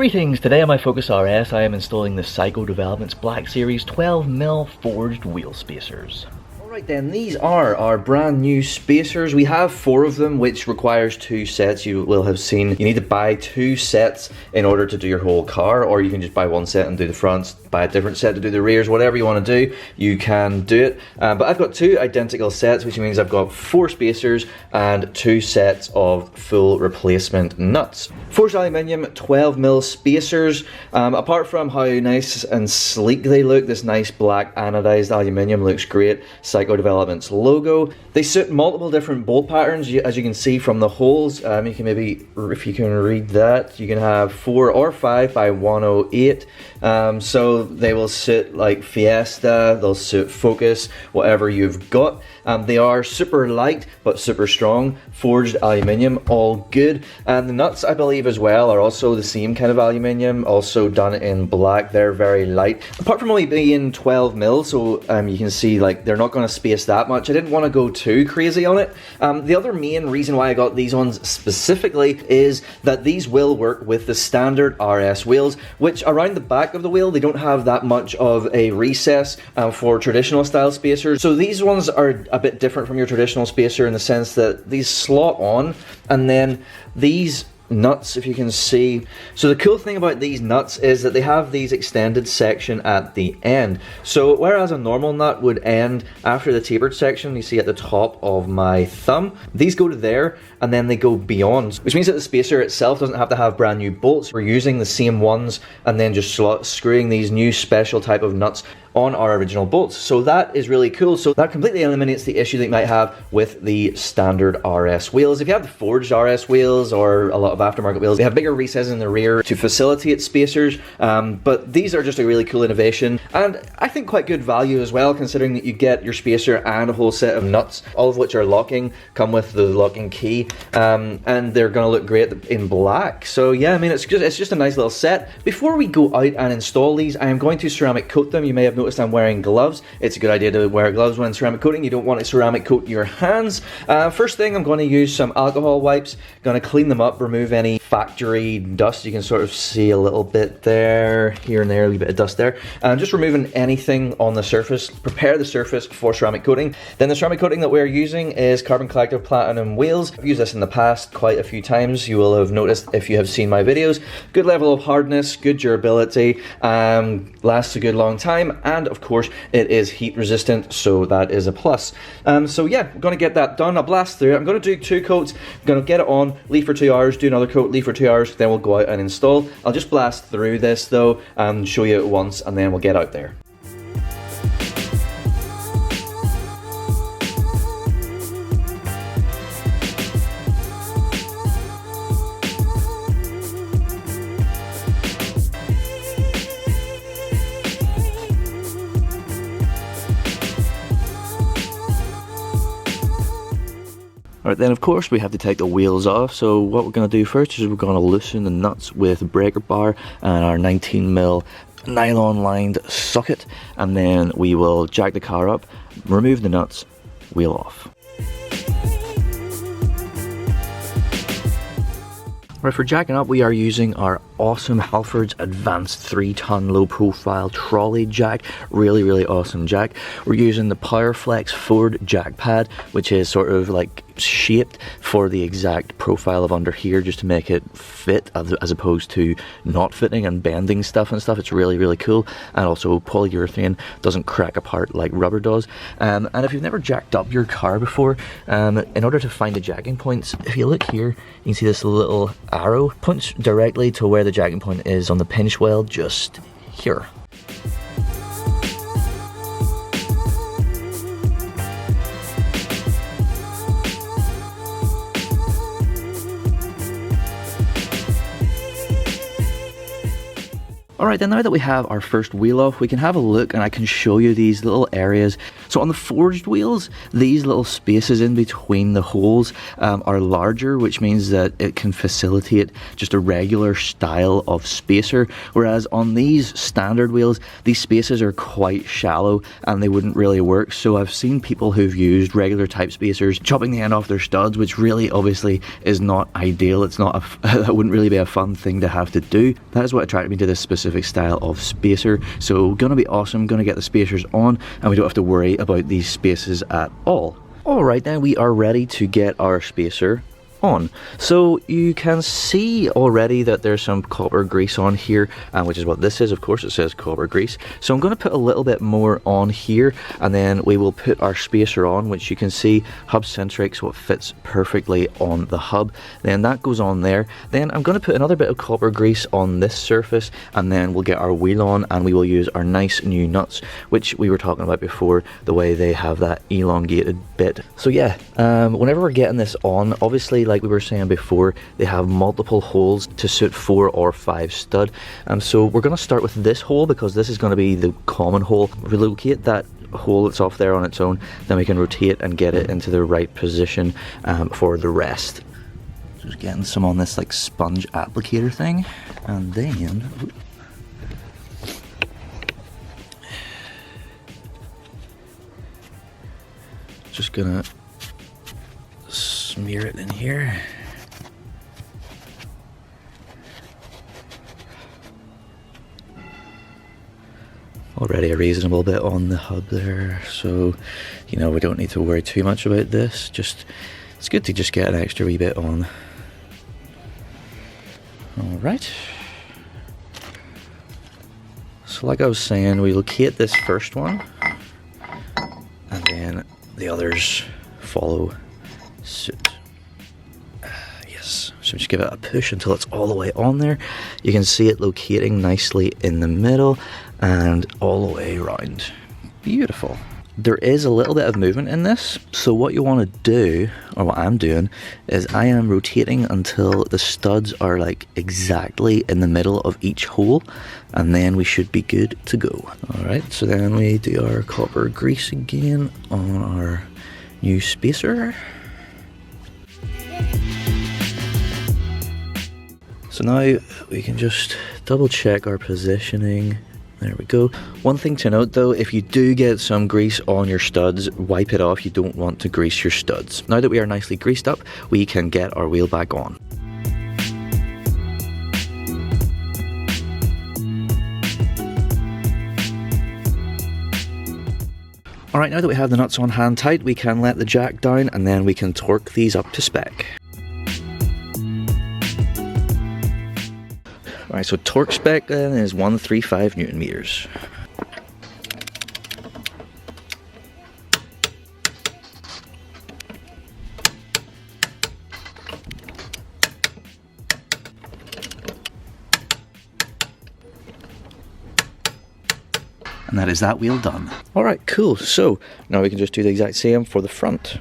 Greetings, today on my Focus RS I am installing the SiCo Developments Black Series 12mm forged wheel spacers. Alright then, these are our brand new spacers. We have 4 of them, which requires 2 sets. You will have seen you need to buy 2 sets in order to do your whole car, or you can just buy 1 set and do the fronts, buy a different set to do the rears, whatever you want to do, you can do it. But I've got 2 identical sets, which means I've got 4 spacers and 2 sets of full replacement nuts. Forged aluminium 12mm spacers. Apart from how nice and sleek they look, this nice black anodized aluminium looks great. SiCo Developments logo. They suit multiple different bolt patterns, as you can see from the holes. You can maybe, if you can read that, you can have 4 or 5 by 108. So they will suit like Fiesta, they'll suit Focus, whatever you've got. They are super light but super strong, forged aluminium, all good. And the nuts, I believe as well, are also the same kind of aluminium, also done in black. They're very light. Apart from only being 12mm, so you can see like they're not going to space that much. I didn't want to go too crazy on it. The other main reason why I got these ones specifically is that these will work with the standard RS wheels, which around the back of the wheel, they don't have that much of a recess for traditional style spacers. So these ones are a bit different from your traditional spacer in the sense that these slot on, and then these nuts, if you can see. So the cool thing about these nuts is that they have these extended section at the end. So whereas a normal nut would end after the tapered section you see at the top of my thumb, these go to there and then they go beyond, which means that the spacer itself doesn't have to have brand new bolts. We're using the same ones and then just screwing these new special type of nuts on our original bolts. So that is really cool. So that completely eliminates the issue that you might have with the standard RS wheels. If you have the forged RS wheels or a lot of aftermarket wheels, they have bigger recesses in the rear to facilitate spacers, but these are just a really cool innovation, and I think quite good value as well, considering that you get your spacer and a whole set of nuts, all of which are locking, come with the locking key, and they're going to look great in black. So yeah, I mean, it's just a nice little set. Before we go out and install these, I am going to ceramic coat them. You may have noticed I'm wearing gloves. It's a good idea to wear gloves when ceramic coating. You don't want to ceramic coat your hands. First thing, I'm going to use some alcohol wipes. Going to clean them up, remove any factory dust. You can sort of see a little bit there, here and there, a wee bit of dust there. Just removing anything on the surface. Prepare the surface for ceramic coating. Then the ceramic coating that we're using is carbon collector platinum wheels. I've used this in the past quite a few times. You will have noticed if you have seen my videos. Good level of hardness, good durability, lasts a good long time, and of course it is heat resistant, so that is a plus. So yeah, I'm going to get that done. I'll blast through it. I'm going to do 2 coats. I'm going to get it on, leave for 2 hours, do another coat, leave for 2 hours, then we'll go out and install. I'll just blast through this though and show you it once, and then we'll get out there. Alright, then of course we have to take the wheels off. So what we're going to do first is we're going to loosen the nuts with a breaker bar and our 19mm nylon lined socket, and then we will jack the car up, remove the nuts, wheel off. Right, for jacking up we are using our awesome Halford's advanced 3-ton low profile trolley jack. Really awesome jack. We're using the Powerflex Ford jack pad, which is sort of like shaped for the exact profile of under here, just to make it fit as opposed to not fitting and bending stuff and stuff. It's really cool, and also polyurethane, doesn't crack apart like rubber does. And if you've never jacked up your car before, in order to find the jacking points, if you look here, you can see this little arrow points directly to where the jacking point is on the pinch weld, just here. Alright then, now that we have our first wheel off, we can have a look and I can show you these little areas. So on the forged wheels, these little spaces in between the holes are larger, which means that it can facilitate just a regular style of spacer, whereas on these standard wheels, these spaces are quite shallow and they wouldn't really work. So I've seen people who've used regular type spacers chopping the end off their studs, which really obviously is not ideal. It's not that wouldn't really be a fun thing to have to do. That is what attracted me to this specific style of spacer. So gonna be awesome, gonna get the spacers on and we don't have to worry about these spaces at all. Alright then, we are ready to get our spacer on. So you can see already that there's some copper grease on here, which is what this is. Of course it says copper grease. So I'm going to put a little bit more on here and then we will put our spacer on, which you can see hub-centric, so it fits perfectly on the hub. Then that goes on there. Then I'm going to put another bit of copper grease on this surface and then we'll get our wheel on and we will use our nice new nuts, which we were talking about before, the way they have that elongated bit. So yeah, whenever we're getting this on, obviously like we were saying before, they have multiple holes to suit 4 or 5 stud. So we're going to start with this hole because this is going to be the common hole. Relocate that hole that's off there on its own, then we can rotate and get it into the right position for the rest. Just getting some on this like sponge applicator thing, and then just gonna smear it in here. Already a reasonable bit on the hub there, so you know we don't need to worry too much about this. Just it's good to just get an extra wee bit on. Alright. So like I was saying, we locate this first one and then the others follow suit. Yes, so just give it a push until it's all the way on there. You can see it locating nicely in the middle and all the way around. Beautiful. There is a little bit of movement in this, so what you want to do, or what I'm doing, is I am rotating until the studs are like exactly in the middle of each hole, and then we should be good to go. Alright, so then we do our copper grease again on our new spacer. So now we can just double check our positioning. There we go. One thing to note though, if you do get some grease on your studs, wipe it off. You don't want to grease your studs. Now that we are nicely greased up, we can get our wheel back on. Alright, now that we have the nuts on hand tight, we can let the jack down and then we can torque these up to spec. Alright, so torque spec then is 135 Newton meters. And that is that wheel done. Alright, cool. So now we can just do the exact same for the front.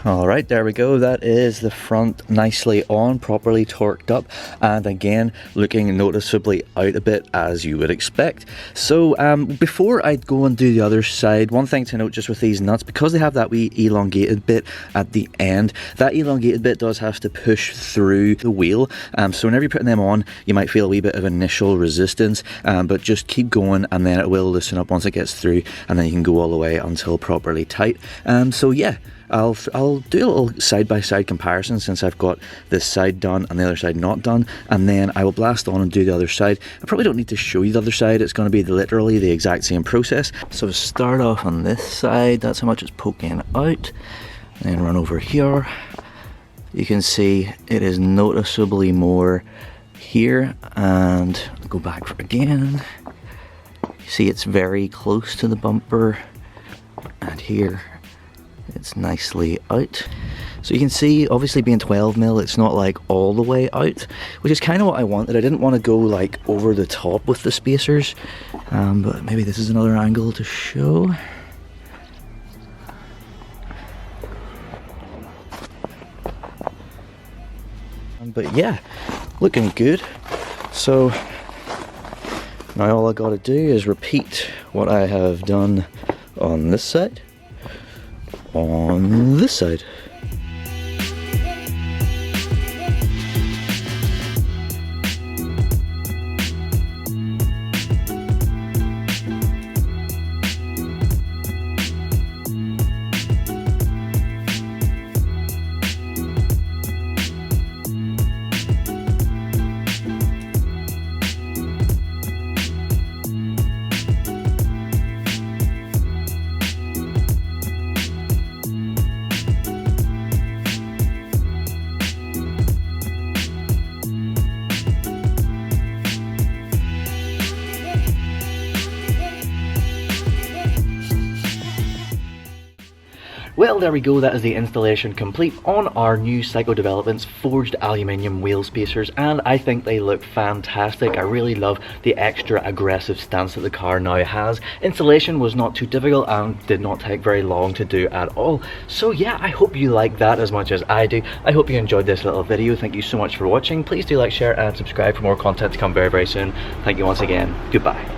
Alright, there we go. That is the front nicely on, properly torqued up, and again looking noticeably out a bit as you would expect. So before I go and do the other side, one thing to note just with these nuts, because they have that wee elongated bit at the end, that elongated bit does have to push through the wheel. So whenever you're putting them on, you might feel a wee bit of initial resistance, but just keep going and then it will loosen up once it gets through, and then you can go all the way until properly tight. So yeah, I'll do a little side-by-side comparison since I've got this side done and the other side not done, and then I will blast on and do the other side. I probably don't need to show you the other side, it's going to be literally the exact same process. So start off on this side, that's how much it's poking out, and then run over here. You can see it is noticeably more here, and go back again. See, it's very close to the bumper, and here it's nicely out. So you can see, obviously being 12mm, it's not like all the way out, which is kind of what I wanted. I didn't want to go like over the top with the spacers, but maybe this is another angle to show. But yeah, looking good. So now all I gotta do is repeat what I have done on this side, on this side. Well, there we go, that is the installation complete on our new SiCo Developments forged aluminium wheel spacers, and I think they look fantastic. I really love the extra aggressive stance that the car now has. Installation was not too difficult and did not take very long to do at all. So yeah, I hope you like that as much as I do. I hope you enjoyed this little video. Thank you so much for watching. Please do like, share and subscribe for more content to come very, very soon. Thank you once again. Goodbye.